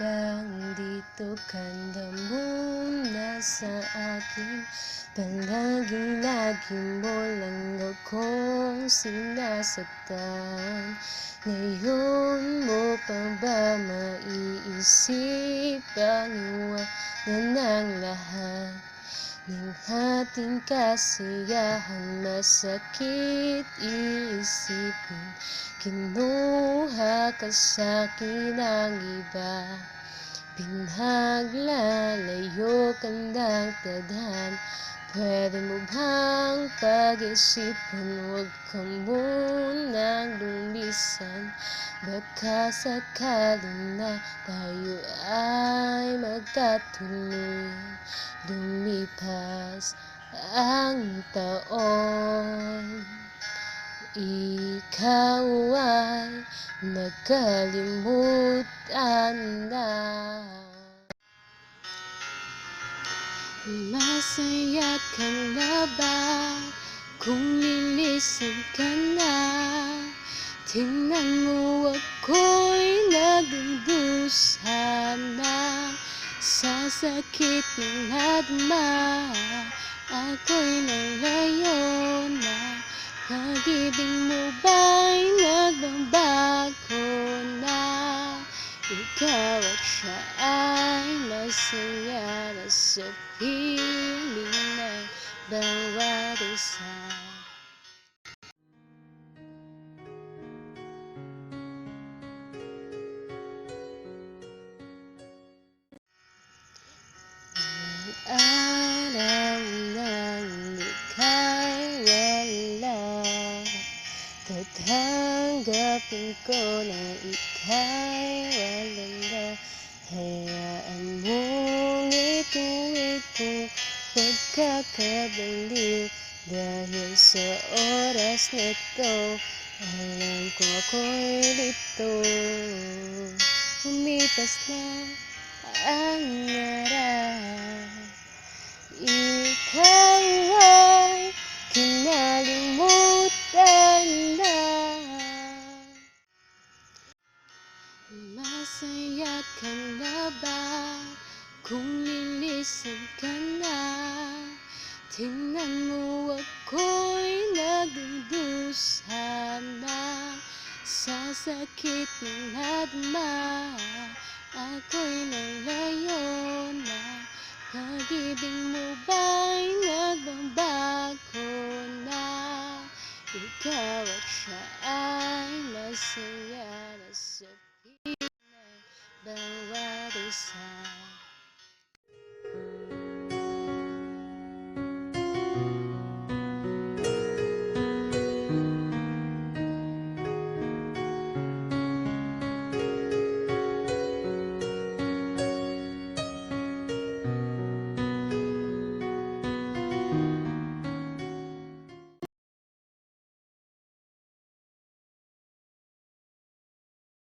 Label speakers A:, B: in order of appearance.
A: lang dito kanda muna sa akin. Palagi-lagi mo lang akong sinasaktan. Ngayon mo pa ba maiisip ang iwanan ng lahat ng ating kasiyahan? Masakit isipin, kinuha ka sa'kin ng iba. Pinaglalayo ka ng tadhan. Pwede mo bang pag-isipan? Huwag ka munang lumisan. Baka sakali na tayo ay magkatuloy. Lumipas ang taon, ikaw ay nakalimutan na. Masaya ka na ba kung lilisan ka na? Tingnan mo ako'y nagdudusa na. Sa sakit ng nadama, ako'y nalayo na. Pag-ibig mo ba'y nagbabago na? Ikaw at siya ay masaya na sa piling ng bawat isa. Araw nang ika'y wala, tatanggapin ko na ika'y wala. Hayaan mong itong pagkakabaliw. Dahil sa oras na to, alam ko ako'y lito. Umipas na ang araw, ikaw ay kinalimutan na. Masaya ka na ba kung lilisan ka na? Tingnan mo ako'y nagdudusa na. Sa sakit ng nadama, ako'y nalayo na. Pag-ibig mo ba'y nagbabago na? Ikaw at siya ay masaya na sa piling ng bawat isa.